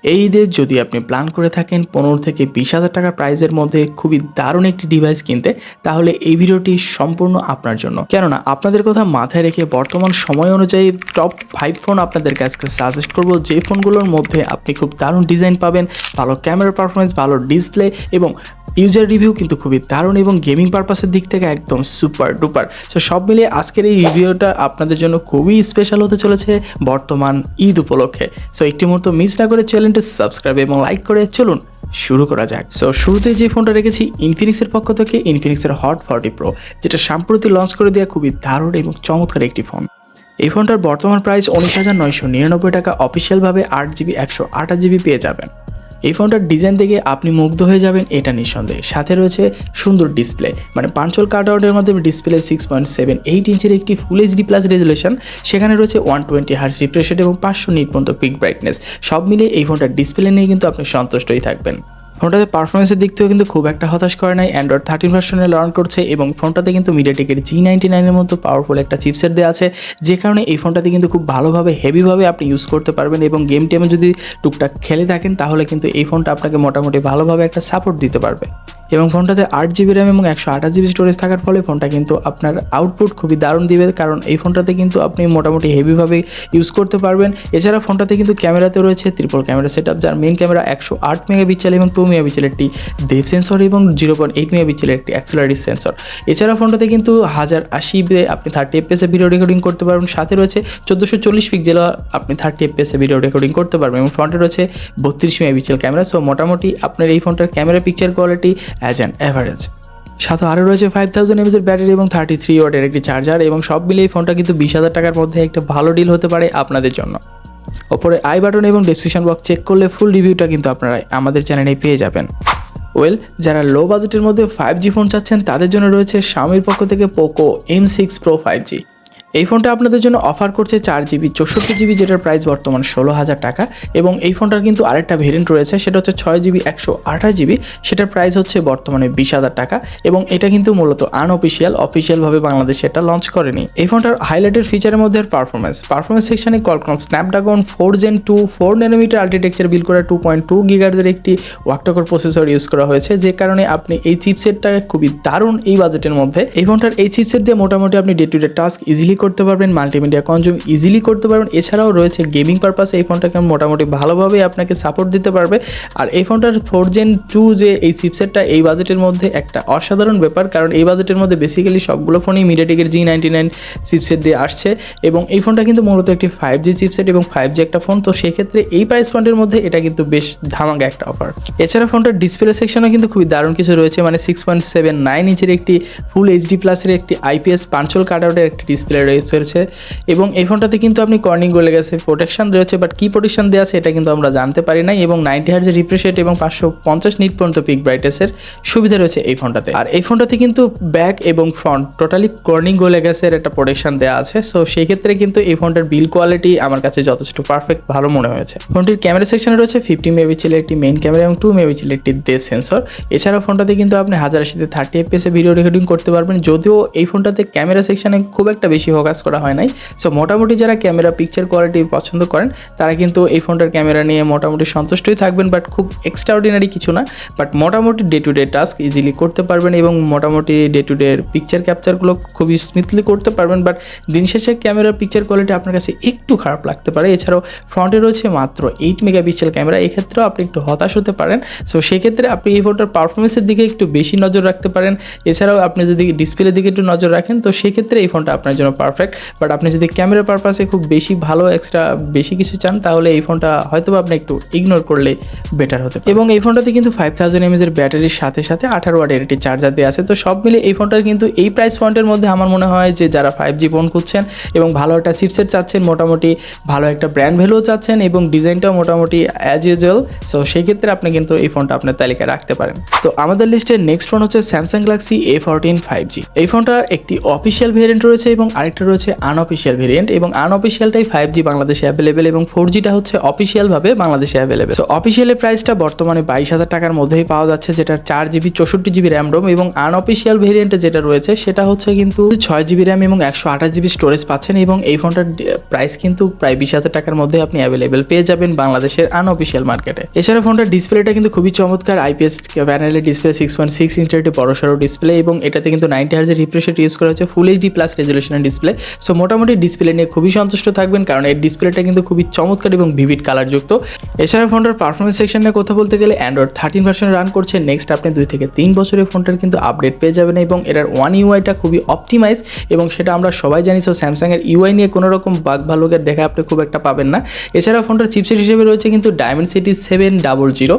এই ঈদে যদি আপনি প্ল্যান করে থাকেন 15 থেকে 20,000 টাকা প্রাইজের মধ্যে খুবই দারুণ একটি ডিভাইস কিনতে, তাহলে এই ভিডিওটি সম্পূর্ণ আপনার জন্য। কেননা আপনাদের কথা মাথায় রেখে বর্তমান সময় অনুযায়ী টপ 5 ফোন আপনাদের কাছে সাজেস্ট করব, যে ফোনগুলোর মধ্যে আপনি খুব দারুণ ডিজাইন পাবেন, ভালো ক্যামেরা পারফরমেন্স, ভালো ডিসপ্লে এবং ইউজার রিভিউ কিন্তু খুবই দারুণ এবং গেমিং পারপাসের দিক থেকে একদম সুপার ডুপার। সো সব মিলিয়ে আজকের এই রিভিউটা আপনাদের জন্য খুবই স্পেশাল হতে চলেছে বর্তমান ঈদ উপলক্ষে। সো একটি মুহূর্ত মিস না করে চ্যানেলটি সাবস্ক্রাইব এবং লাইক করে চলুন শুরু করা যাক। সো শুরুতে যে ফোনটা রেখেছি ইনফিনিক্সের পক্ষ থেকে ইনফিনিক্সের হট 40 প্রো, যেটা সম্প্রতি লঞ্চ করে দেওয়া খুবই দারুণ এবং চমৎকার একটি ফোন। এই ফোনটার বর্তমান প্রাইস 19,999 টাকা, অফিসিয়ালভাবে 8GB 128GB পেয়ে যাবেন। এই ফোনটার ডিজাইন দেখে আপনি মুগ্ধ হয়ে যাবেন, এটা নিঃসন্দেহে। সাথে রয়েছে সুন্দর ডিসপ্লে, মানে পাঞ্চল কাটআউটের মাধ্যমে ডিসপ্লে 6.78 ইঞ্চের একটি ফুল এইচডি প্লাস রেজুলেশন, সেখানে রয়েছে 120 হার্জ রিফ্রেশ রেট এবং 500 নিট পর্যন্ত পিক ব্রাইটনেস। সব মিলিয়ে এই ফোনটার ডিসপ্লে নিয়ে কিন্তু আপনি সন্তুষ্টই থাকবেন। ফোনটাতে পারফরমেন্সের দিক থেকেও কিন্তু খুব একটা হতাশ করে নাই, অ্যান্ড্রয়েড 13 ভার্সনে লঞ্চ করছে এবং ফোনটাতে কিন্তু মিডিয়াটেকের G99 এর মতো পাওয়ারফুল একটা চিপসেট দেওয়া আছে, যে কারণে এই ফোনটাতে কিন্তু খুব ভালোভাবে হেভিভাবে আপনি ইউজ করতে পারবেন এবং গেম টেমে যদি টুকটাক খেলে থাকেন তাহলে কিন্তু এই ফোনটা আপনাকে মোটামুটি ভালোভাবে একটা সাপোর্ট দিতে পারবে। এবং ফোনটাতে 8GB র্যাম এবং 128GB স্টোরেজ থাকার ফলে ফোনটা কিন্তু আপনার আউটপুট খুবই দারুণ দিবে, কারণ এই ফোনটাতে কিন্তু আপনি মোটামুটি হেভিভাবে ইউজ করতে পারবেন। এছাড়া ফোনটাতে কিন্তু ক্যামেরাতে রয়েছে ট্রিপল ক্যামেরা সেটআপ, যার মেইন ক্যামেরা 108 মেগাপিক্সেল এবং 2 মেগাপিক্সেল একটি ডেপথ সেন্সর এবং 0.8 মেগাপিক্সেল একটি অ্যাক্সিলারি সেন্সর। এছাড়া ফোনটাতে কিন্তু 1080p আপনি 30fps এ ভিডিও রেকর্ডিং করতে পারবেন। সাথে রয়েছে 1440 পিক্সেল আপনি 30fps এ ভিডিও রেকর্ডিং করতে পারবেন এবং ফ্রন্টে রয়েছে 32 মেগাপিক্সেল ক্যামেরা। সো মোটামুটি আপনার এই ফোনটার camera picture quality as an average. সাথে আরও রয়েছে 5000 mAh ব্যাটারি এবং 33 ওয়াটের একটি চার্জার, এবং সব মিলিয়ে এই ফোনটা কিন্তু 20,000 টাকার মধ্যে একটা ভালো ডিল হতে পারে আপনাদের জন্য। ওপরে আই বাটন এবং ডেসক্রিপশন বক্স চেক করলে ফুল রিভিউটা কিন্তু আপনারা আমাদের চ্যানেলে পেয়ে যাবেন। যারা লো বাজেটের মধ্যে 5G ফোন চাচ্ছেন তাদের জন্য রয়েছে Xiaomiর পক্ষ থেকে পোকো M6 Pro 5G। এই ফোনটা আপনাদের জন্য অফার করছে 4GB 64GB, যেটার প্রাইস বর্তমান 16,000 টাকা। এবং এই ফোনটার কিন্তু আরেকটা ভেরিয়েন্ট রয়েছে, সেটা হচ্ছে 6GB 128GB, সেটার প্রাইস হচ্ছে বর্তমানে 20,000 টাকা। এবং এটা কিন্তু মূলত অফিসিয়ালভাবে বাংলাদেশে এটা লঞ্চ করেনি। এই ফোনটার হাইলাইটের ফিচারের মধ্যে পারফরমেন্স সেকশনে Qualcomm Snapdragon 4 Gen 2 4nm architecture build করা 2.2 GHz একটি ওয়াক্টাকোর প্রসেসর ইউজ করা হয়েছে, যে কারণে আপনি এই চিপসেটটা খুবই দারুণ এই বাজেটের মধ্যে। এই ফোনটার এই চিপসেট দিয়ে মোটামুটি আপনি day to day task easily করতে পারবেন, মাল্টিমিডিয়া কনজিউম ইজিলি করতে পারবেন। এছাড়াও রয়েছে গেমিং পারপাসে এই ফোনটাকে মোটামুটি ভালোভাবে আপনাকে সাপোর্ট দিতে পারবে। আর এই ফোনটার 4 Gen 2 যে এই চিপসেটটা এই বাজেটের মধ্যে একটা অসাধারণ ব্যাপার, কারণ এই বাজেটের মধ্যে বেসিক্যালি সবগুলো ফোনই মিডিয়াটেকের G99 চিপসেট দিয়ে আসছে এবং এই ফোনটা কিন্তু মূলত একটি 5G চিপসেট এবং 5G একটা ফোন। তো সেক্ষেত্রে এই প্রাইস পয়েন্টের মধ্যে এটা কিন্তু বেশ ধামাকা একটা অফার। এছাড়া ফোনটার ডিসপ্লে সেকশনও কিন্তু খুবই দারুণ কিছু রয়েছে, মানে 6.79 ইঞ্চের একটি ফুল এইচডি প্লাসের একটি IPS পাঞ্চল কাটআউটের একটি ডিসপ্লে রয়েছে। এবং এই ফোনটাতে কিন্তু আপনি কর্নিং গলে গেছে প্রোটেকশন রয়েছে, বাট কি প্রোটেকশন দেওয়া আছে এটা কিন্তু আমরা জানতে পারি নাই। এবং 90 হার্জ রিফ্রেশ রেট এবং 550 নিট পর্যন্ত পিক ব্রাইটনেসের সুবিধা রয়েছে এই ফোনটাতে। আর এই ফোনটাতে কিন্তু ব্যাক এবং ফ্রন্ট টোটালি কর্নিং গলে গেছে একটা প্রোটেকশন দেওয়া আছে। সো সেই ক্ষেত্রে কিন্তু এই ফোনটার বিল্ড কোয়ালিটি আমার কাছে যথেষ্ট পারফেক্ট ভালো মনে হয়েছে। ফোনটির ক্যামেরা সেকশনে রয়েছে 50 মেগাপিক্সেলের একটি মেইন ক্যামেরা এবং 2 মেগাপিক্সেলের একটি ডেপথ সেন্সর। এছাড়া ফোনটাতে কিন্তু আপনি 1080 30fps এ ভিডিও রেকর্ডিং করতে পারবেন, যদিও এই ফোনটাতে ক্যামেরা সেকশনে খুব একটা বেশি ফোকাস করা হয় নাই। সো মোটামুটি যারা ক্যামেরা পিকচার কোয়ালিটি পছন্দ করেন তারা কিন্তু এই ফোনটার ক্যামেরা নিয়ে মোটামুটি সন্তুষ্টই থাকবেন, বাট খুব এক্সট্রাঅর্ডিনারি কিছু না। বাট মোটামুটি day to day task easily করতে পারবেন এবং মোটামুটি ডে টু ডে পিকচার ক্যাপচারগুলো খুবই স্মুথলি করতে পারবেন। বাট দিন শেষে ক্যামেরার পিকচার কোয়ালিটি আপনার কাছে একটু খারাপ লাগতে পারে। এছাড়াও ফ্রন্টে রয়েছে মাত্র 8 মেগাপিক্সেল ক্যামেরা, এক্ষেত্রেও আপনি একটু হতাশ হতে পারেন। সো সেক্ষেত্রে আপনি এই ফোনটার পারফরমেন্সের দিকে একটু বেশি নজর রাখতে পারেন। এছাড়াও আপনি যদি ডিসপ্লের দিকে একটু নজর রাখেন তো সেক্ষেত্রে এই ফোনটা আপনার জন্য পারফেক্ট। বাট আপনি যদি ক্যামেরা পারপাসে খুব বেশি ভালো এক্সট্রা বেশি কিছু চান তাহলে এই ফোনটা হয়তো আপনি একটু ইগনোর করলে বেটার হতে পারে। এবং এই ফোনটাতে কিন্তু 5000 mAh ব্যাটারির সাথে 18 ওয়াটের একটি চার্জার দেওয়া আছে। তো সব মিলে এই ফোনটার কিন্তু এই প্রাইস পয়েন্টের মধ্যে আমার মনে হয় যে যারা 5G ফোন খুঁজছেন এবং ভালো একটা চিপসেট চাচ্ছেন, মোটামুটি ভালো একটা ব্র্যান্ড ভ্যালুও চাচ্ছেন এবং ডিজাইনটাও মোটামুটি অ্যাজ ইউজুয়াল, সো সেই ক্ষেত্রে আপনি কিন্তু এই ফোনটা আপনার তালিকায় রাখতে পারেন। তো আমাদের লিস্টের নেক্সট ফোন হচ্ছে Samsung Galaxy A14 5G। এই ফোনটার একটি অফিসিয়াল ভেরিয়েন্ট রয়েছে এবং আরেকটা একটা রয়েছে আনঅফিসিয়াল ভেরিয়েন্ট, এবং আনঅফিসিয়ালটাই 5G বাংলাদেশে অ্যাভেলেবেল এবং 4Gটা হচ্ছে অফিসিয়ালভাবে বাংলাদেশে অ্যাভেলেবেল। সো অফিসিয়ালের প্রাইসটা বর্তমানে 22,000 টাকার মধ্যেই পাওয়া যাচ্ছে, যেটা 4GB 64GB র্যাম রোম, এবং আনঅফিসিয়াল ভেরিয়েন্টে যেটা রয়েছে সেটা হচ্ছে কিন্তু 6GB র্যাম এবং 128GB স্টোরেজ পাচ্ছেন, এবং এই ফোনটার প্রাইস কিন্তু প্রায় 20,000 টাকার মধ্যে আপনি অ্যাভেলেবেল পেয়ে যাবেন বাংলাদেশের আনঅফিসিয়াল মার্কেটে। এছাড়া ফোনটার ডিসপ্লেটা কিন্তু খুবই চমৎকার, IPS প্যানেলের ডিসপ্লে, 6.6 ইঞ্চের একটি বড়সড় ডিসপ্লে, এবং এটাতে কিন্তু 90 হার্জের রিফ্রেশ রেট ইউজ করা হচ্ছে, ফুল এইচডি প্লাস রেজলিউশনের ডিসপ্লে। সো মোটামুটি ডিসপ্লে নিয়ে খুবই সন্তুষ্ট থাকবেন, কারণ এর ডিসপ্লেটা কিন্তু খুবই চমৎকার এবং ভিভিড কালারযুক্ত। এছাড়া ফোনটার পারফরমেন্স সেকশনে কথা বলতে গেলে অ্যান্ড্রয়েড 13 ভার্সন রান করছে। নেক্সট আপনি 2 থেকে 3 বছরের ফোনটার কিন্তু আপডেট পেয়ে যাবেন, এবং এটার ওয়ান ইউআইটা খুবই অপটিমাইজ, এবং সেটা আমরা সবাই জানি। সো স্যামসাংয়ের ইউআই নিয়ে কোনো রকম বাগ ভালুকের দেখা আপনি খুব একটা পাবেন না। এছাড়া ফোনটার চিপসেট হিসেবে রয়েছে কিন্তু Dimensity 700,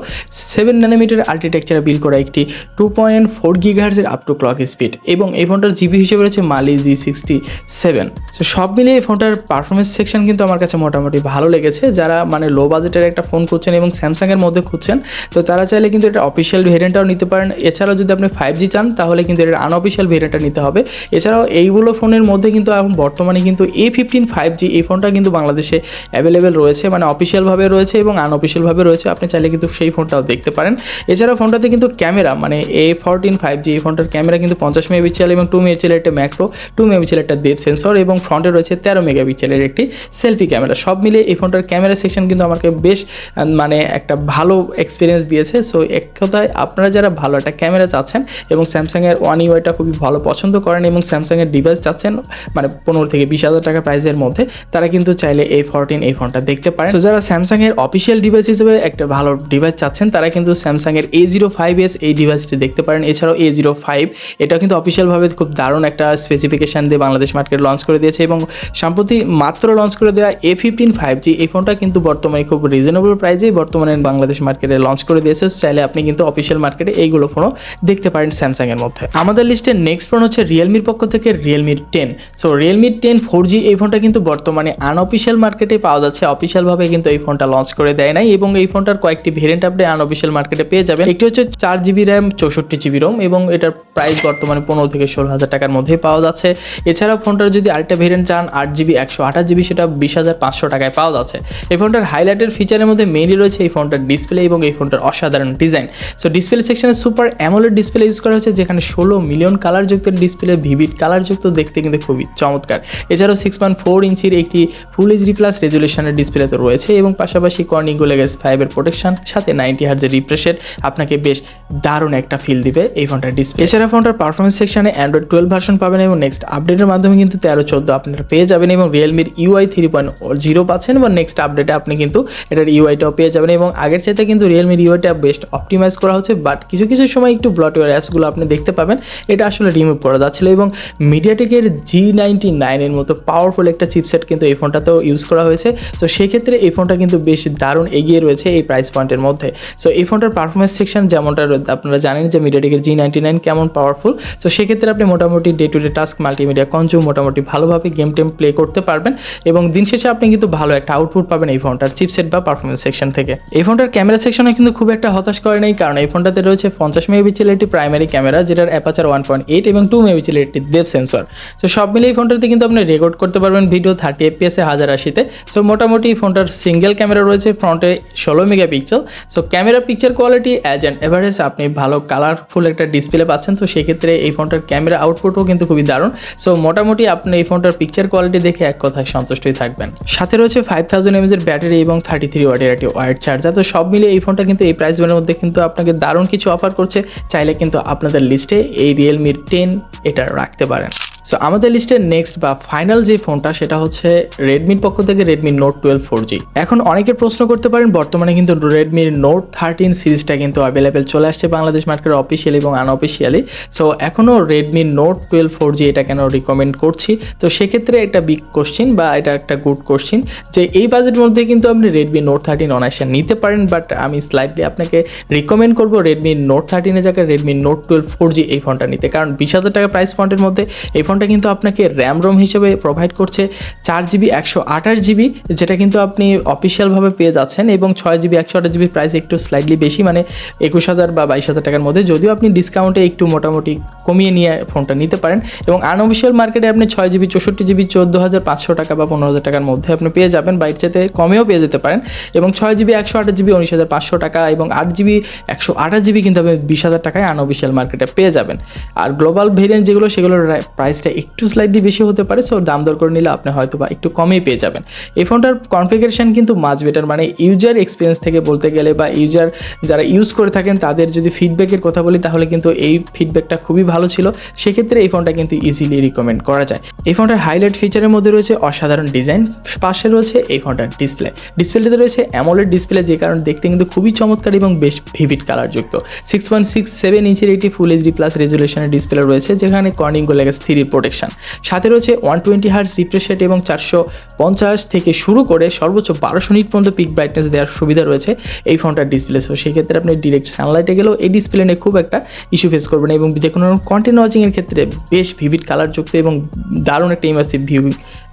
7 ন্যানোমিটার আর্কিটেকচারে বিল্ড করা একটি 2.4 গিগাহার্জের আপ টু ক্লক স্পিড, এবং এই ফোনটার জিবি হিসেবে রয়েছে Mali G67। সো সব মিলিয়ে এই ফোনটার পারফরমেন্স সেকশন কিন্তু আমার কাছে মোটামুটি ভালো লেগেছে। যারা মানে লো বাজেটের একটা ফোন খুঁজছেন এবং স্যামসাংয়ের মধ্যে খুঁজছেন, তো তারা চাইলে কিন্তু এটা অফিসিয়াল ভেরিয়েন্টটাও নিতে পারেন। এছাড়াও যদি আপনি 5G চান তাহলে কিন্তু এটা আনঅফিসিয়াল ভেরিয়েন্টটা নিতে হবে। এছাড়াও এইগুলো ফোনের মধ্যে কিন্তু এখন বর্তমানে কিন্তু A15 5G এই ফোনটা কিন্তু বাংলাদেশে অ্যাভেলেবেল রয়েছে, মানে অফিসিয়ালভাবে রয়েছে এবং আনঅফিসিয়ালভাবে রয়েছে। আপনি চাইলে কিন্তু সেই ফোনটাও দেখতে পারেন। এছাড়াও ফোনটাতে কিন্তু ক্যামেরা, মানে A14 5G এই ফোনটার ক্যামেরা কিন্তু 50 মেগাপিক্সেল এবং 2 মেগাপিক্সেলের একটা ম্যাক্রো, 2 মেগাপিক্সেলের একটা ডেপথ সেন্সর, এবং ফ্রন্টে রয়েছে 13 মেগাপিক্সেলের একটি সেলফি ক্যামেরা। সব মিলিয়ে এই ফোনটার ক্যামেরা সেকশন কিন্তু আমাকে বেশ মানে একটা ভালো এক্সপিরিয়েন্স দিয়েছে। সো এক কথায় আপনারা যারা ভালো একটা ক্যামেরা চাচ্ছেন এবং স্যামসাংয়ের ওয়ান ইউআইটা খুবই ভালো পছন্দ করেন এবং স্যামসাংয়ের ডিভাইস চাচ্ছেন মানে 15 থেকে 20,000 টাকা প্রাইসের মধ্যে, তারা কিন্তু চাইলে A14 এই ফোনটা দেখতে পারেন। তো যারা স্যামসাংয়ের অফিসিয়াল ডিভাইস হিসেবে একটা ভালো ডিভাইস চাচ্ছেন, তারা কিন্তু স্যামসাংয়ের A05s এই ডিভাইসটি দেখতে পারেন। এছাড়াও A05 এটা কিন্তু অফিসিয়ালভাবে খুব দারুণ একটা স্পেসিফিকেশান দিয়ে বাংলাদেশ মার্কেট লঞ্চ করে দিয়েছে, এবং সম্প্রতি মাত্র লঞ্চ করে দেওয়া A15 5G এই ফোনটা কিন্তু বর্তমানে খুব রিজনেবল প্রাইসেই বর্তমানে বাংলাদেশ মার্কেটে লঞ্চ করে দিয়েছে। চাইলে আপনি কিন্তু অফিসিয়াল মার্কেটে এইগুলো ফোনও দেখতে পারেন স্যামসাংয়ের মধ্যে। আমাদের লিস্টে নেক্সট ফোন হচ্ছে রিয়েলমির পক্ষ থেকে Realme 10। সো Realme 10 4G এই ফোনটা কিন্তু বর্তমানে আনঅফিসিয়াল মার্কেটে পাওয়া যাচ্ছে, অফিসিয়ালভাবে কিন্তু এই ফোনটা লঞ্চ করে দেয় নাই, এবং এই ফোনটার কয়েকটি ভেরিয়েন্ট আপনি আনঅফিসিয়াল মার্কেটে পেয়ে যাবেন। একটি হচ্ছে 4GB র্যাম 64GB রোম, এবং এটার প্রাইস বর্তমানে 15 থেকে 16,000 টাকার মধ্যেই পাওয়া যাচ্ছে। এছাড়াও ফোনটার যদি আরেকটা ভেরিয়েন্ট চান 8GB 128GB, সেটা 20,500 টাকায় পাওয়া যাচ্ছে। এই ফোনটার হাইলাইটের ফিচারের মধ্যে মেইনলি রয়েছে এই ফোনটার ডিসপ্লে এবং এই ফোনটার অসাধারণ ডিজাইন। সো ডিসপ্লে সেকশনে সুপার অ্যামোলেড ডিসপ্লে ইউজ করা হয়েছে, যেখানে 16 মিলিয়ন কালারযুক্ত ডিসপ্লে, ভিভিড কালারযুক্ত, দেখতে কিন্তু খুবই চমৎকার। এছাড়াও 6.4 ইঞ্চির একটি ফুল এইচডি প্লাস রেজলিউশনের ডিসপ্লে তো রয়েছে, এবং পাশাপাশি কর্নিং গোলেগেস 5 এর প্রোটেকশন, সাথে 90 হার্জের রিফ্রেশ রেট আপনাকে বেশ দারুণ একটা ফিল দিবে এই ফোনটার ডিসপ্লে। এছাড়া ফোনটার পারফরমেন্স সেকশনে অ্যান্ড্রয়েড 12 ভার্সন পাবেন, এবং নেক্সট আপডেটের মাধ্যমে কিন্তু 13-14 আপনারা পেয়ে যাবেন, এবং রিয়েলমির UI 3.0 পাচ্ছেন, এবং নেক্সট আপডেটে আপনি কিন্তু এটার ইউআইটাও পেয়ে যাবেন। এবং আগের চাইতে কিন্তু রিয়েলমির ইউআইটা বেস্ট অপটিমাইজ করা হচ্ছে, বাট কিছু কিছু সময় একটু ব্লটওয়্যার অ্যাপসগুলো আপনি দেখতে পাবেন, এটা আসলে রিমুভ করা যাচ্ছিল। এবং মিডিয়াটেকের G99 এর মতো পাওয়ারফুল একটা চিপসেট কিন্তু এই ফোনটাতেও ইউজ করা হয়েছে। তো সেক্ষেত্রে এই ফোনটা কিন্তু বেশ দারুণ এগিয়ে রয়েছে এই প্রাইস পয়েন্টের মধ্যে। সো এই ফোনটার পারফরমেন্স সেকশন যেমনটা আপনারা জানেন যে মিডিয়াটেকের G99 কেমন পাওয়ারফুল। সো সেক্ষেত্রে আপনি মোটামুটি day to day task, multimedia consume মোটামুটি ভালোভাবে গেম টেম প্লে করতে পারবেন, এবং দিন শেষে আপনি কিন্তু ভালো একটা আউটপুট পাবেন এই ফোনটার চিপসেট বা পারফরমেন্স সেকশন থেকে। এই ফোনটার ক্যামেরা সেকশনে কিন্তু খুব একটা হতাশ করে নেই, কারণ এই ফোনটাতে রয়েছে 50 মেগাপিক্সেলের একটি প্রাইমারি ক্যামেরা, যেটার অ্যাপাচার 1.8 এবং 2 মেগাপিক্সেলের একটি ডেপথ সেন্সর। সো সব মিলে এই ফোনটাতে কিন্তু আপনি রেকর্ড করতে পারবেন ভিডিও 30 FPS 1080-তে। সো মোটামুটি এই ফোনটার সিঙ্গেল ক্যামেরা রয়েছে ফ্রন্টে 16 megapixel. So camera picture quality as an average আপনি ভালো কালারফুল একটা ডিসপ্লে পাচ্ছেন। তো সেক্ষেত্রে এই ফোনটার ক্যামেরা আউটপুটও কিন্তু খুবই দারুণ। সো মোটামুটি আপনি এই ফোনটার পিকচার কোয়ালিটি দেখে এক কথায় সন্তুষ্টই থাকবেন। সাথে রয়েছে 5000 mAh এর ব্যাটারি এবং 33 ওয়াটের একটি ওয়্যার্ড চার্জার। তো সব মিলিয়ে এই ফোনটা কিন্তু এই প্রাইস ব্যান্ডের মধ্যে কিন্তু আপনাকে দারুণ কিছু অফার করছে। চাইলে কিন্তু আপনাদের লিস্টে এই Realme 10 এটা রাখতে পারেন। সো আমাদের লিস্টের নেক্সট বা ফাইনাল যে ফোনটা সেটা হচ্ছে রেডমির পক্ষ থেকে Redmi Note 12 4G। এখন অনেকে প্রশ্ন করতে পারেন, বর্তমানে কিন্তু Redmi Note 13 সিরিজটা কিন্তু অ্যাভেলেবেল চলে আসছে বাংলাদেশ মার্কেটে অফিসিয়ালি এবং আনঅফিসিয়ালি। সো এখনও Redmi Note 12 4G এটা কেন রিকমেন্ড করছি? তো সেক্ষেত্রে একটা বিগ কোশ্চিন বা এটা একটা গুড কোশ্চিন যে এই বাজেটের মধ্যে কিন্তু আপনি Redmi Note 13 অনায়াসে নিতে পারেন, বাট আমি স্লাইটলি আপনাকে রিকমেন্ড করবো Redmi Note 13 এর জায়গায় Redmi Note 12 4G এই ফোনটা নিতে, কারণ 20,000 টাকা প্রাইস পয়েন্টের মধ্যে এই ফোনটা ফোনটা কিন্তু আপনাকে র্যাম রোম হিসেবে প্রোভাইড করছে 4GB 128GB, যেটা কিন্তু আপনি অফিসিয়ালভাবে পেয়ে যাচ্ছেন, এবং 6GB 128GB প্রাইস একটু স্লাইডলি বেশি, মানে 21,000 বা 22,000 টাকার মধ্যে, যদিও আপনি ডিসকাউন্টে একটু মোটামুটি কমিয়ে নিয়ে ফোনটা নিতে পারেন। এবং আনঅফিসিয়াল মার্কেটে আপনি 6GB 64GB 14,500 টাকা বা 15,000 টাকার মধ্যে আপনি পেয়ে যাবেন, বা এর চাইতে কমেও পেয়ে যেতে পারেন। এবং 6GB 128GB 19,500 টাকা, এবং 8GB 128GB কিন্তু আপনি 20,000 টাকায় আনঅফিসিয়াল মার্কেটে পেয়ে যাবেন। আর গ্লোবাল ভেরিয়েন্ট যেগুলো, সেগুলোর প্রাইসটা একটু স্লাইডলি বেশি হতে পারে, সো দাম দর করে নিলে আপনি হয়তো বা একটু কমেই পেয়ে যাবেন। এই ফোনটার কনফিগারেশন কিন্তু মাচ বেটার, মানে ইউজার এক্সপিরিয়েন্স থেকে বলতে গেলে বা ইউজার যারা ইউজ করে থাকেন তাদের যদি ফিডব্যাকের কথা বলি, তাহলে কিন্তু এই ফিডব্যাকটা খুবই ভালো ছিল। সেক্ষেত্রে এই ফোনটা কিন্তু ইজিলি রিকমেন্ড করা যায়। এই ফোনটার হাইলাইট ফিচারের মধ্যে রয়েছে অসাধারণ ডিজাইন, পাশে রয়েছে এই ফোনটার ডিসপ্লেতে রয়েছে অ্যামোলেড ডিসপ্লে, যে কারণে দেখতে কিন্তু খুবই চমৎকার এবং বেশ ভিভিড কালারযুক্ত। 6.67 ইঞ্চির একটি ফুল এইচডি প্লাস রেজুলেশনের ডিসপ্লে রয়েছে, যেখানে কর্নিং লেগেছে 3 প্রোটেকশন। সাথে রয়েছে 120 হার্টজ রিফ্রেশ রেট এবং 450 থেকে শুরু করে সর্বোচ্চ 1200 নিট পর্যন্ত পিক ব্রাইটনেস দেওয়ার সুবিধা রয়েছে এই ফোনটার ডিসপ্লে। সো সেক্ষেত্রে আপনি ডিরেক্ট সানলাইটে গেলেও এই ডিসপ্লে নিয়ে খুব একটা ইস্যু ফেস করবেন, এবং যে কোনো কন্টেন্ট ওয়াচিংয়ের ক্ষেত্রে বেশ ভিভিড কালারযুক্ত এবং দারুণ একটা ইমার্সিভ ভিউ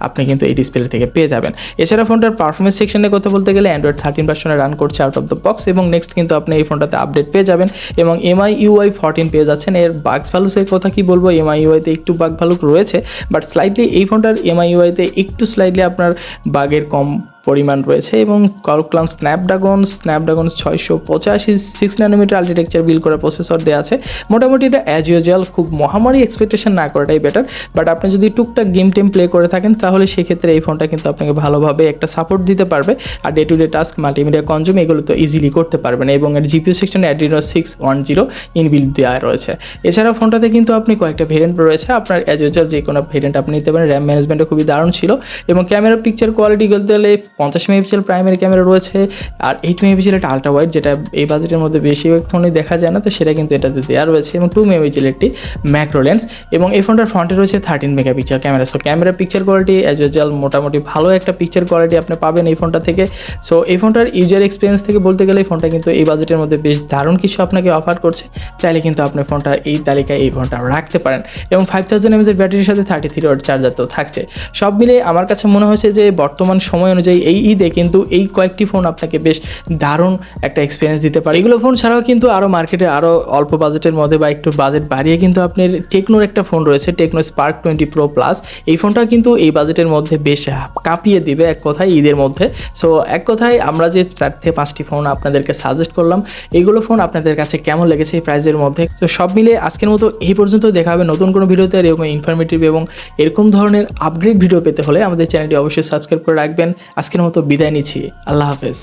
আপনি কিন্তু এই ডিসপ্লে থেকে পেয়ে যাবেন। এছাড়া ফোনটার পারফরমেন্স সেকশনে কথা বলতে গেলে অ্যান্ড্রয়েড 13 ভার্সনে রান করছে আউট অফ দ্য বক্স, এবং নেক্সট কিন্তু আপনি এই ফোনটাতে আপডেট পেয়ে যাবেন এবং MIUI 14 পেয়ে যাচ্ছেন। এর বাগস ভ্যালুসের কথা কি বলবো, MIUI-তে একটু বাগ ভ্যালু রয়েছে, বাট স্লাইটলি এই ফোনটার MIUI-তে একটু স্লাইটলি আপনার বাগের কম পরিমাণ রয়েছে। এবং Qualcomm Snapdragon 685 6 nanometer architecture build করা প্রসেসর দেওয়া আছে। মোটামুটি এটা অ্যাজ ইউজুয়াল, খুব মহামারী এক্সপেকটেশন না করাটাই বেটার, বাট আপনি যদি টুকটাক গেম টেম প্লে করে থাকেন, তাহলে সেক্ষেত্রে এই ফোনটা কিন্তু আপনাকে ভালোভাবে একটা সাপোর্ট দিতে পারবে। আর day to day task, multimedia consume এগুলো তো ইজিলি করতে পারবেন। এবং এর জিপিইউ সেকশনে Adreno 610 ইনবিল্ট দেওয়া রয়েছে। এছাড়া ফোনটাতে কিন্তু আপনি কয়েকটা ভেরিয়েন্ট রয়েছে, আপনার অ্যাজ ইউজুয়াল যে কোনো ভেরিয়েন্ট আপনি নিতে পারেন। র্যাম ম্যানেজমেন্টও খুবই দারুণ ছিল, এবং ক্যামেরা পিকচার কোয়ালিটি বলতে গেলে 50 মেগাপিক্সেল প্রাইমারি ক্যামেরা রয়েছে, আর 8 মেগাপিক্সেল একটা আলট্রা ওয়াইড, যেটা এই বাজেটের মধ্যে বেশিরভাগ ফোনে দেখা যায় না, তো সেটা কিন্তু এটাতে দেওয়া রয়েছে। এবং 2 মেগাপিক্সেল একটি ম্যাক্রো লেন্স, এবং এই ফোনটার ফ্রন্টে রয়েছে 13 megapixel camera. So camera picture quality as usual মোটামুটি ভালো একটা পিকচার কোয়ালিটি আপনি পাবেন এই ফোনটা থেকে। সো এই ফোনটার ইউজার এক্সপিরিয়েন্স থেকে বলতে গেলে এই ফোনটা কিন্তু এই বাজেটের মধ্যে বেশ দারুণ কিছু আপনাকে অফার করছে। চাইলে কিন্তু আপনি ফোনটা এই তালিকায় এই ফোনটা রাখতে পারেন। এবং 5000 mAh ব্যাটারির সাথে 33 ওয়াট চার্জার তো থাকছে। সব মিলে আমার কাছে মনে হয়েছে যে বর্তমান সময় অনুযায়ী এই ঈদে কিন্তু এই কয়েকটি ফোন আপনাকে বেশ দারুণ একটা এক্সপিরিয়েন্স দিতে পারে। এগুলো ফোন ছাড়াও কিন্তু আরও মার্কেটে আরও অল্প বাজেটের মধ্যে বা একটু বাজেট বাড়িয়ে কিন্তু আপনার টেকনোর একটা ফোন রয়েছে, টেকনো স্পার্ক 20 Pro প্লাস। এই ফোনটা কিন্তু এই বাজেটের মধ্যে বেশ কাঁপিয়ে দিবে এক কথায় ঈদের মধ্যে। সো এক কথায় আমরা যে 4 থেকে 5টি ফোন আপনাদেরকে সাজেস্ট করলাম, এইগুলো ফোন আপনাদের কাছে কেমন লেগেছে এই প্রাইসের মধ্যে? তো সব মিলে আজকের মতো এই পর্যন্ত। দেখা হবে নতুন কোনো ভিডিওতে। আর এরকম ইনফরমেটিভ এবং এরকম ধরনের আপগ্রেড ভিডিও পেতে হলে আমাদের চ্যানেলটি অবশ্যই সাবস্ক্রাইব করে রাখবেন। আজকের মতো বিদায় নিচ্ছি, আল্লাহ হাফেজ।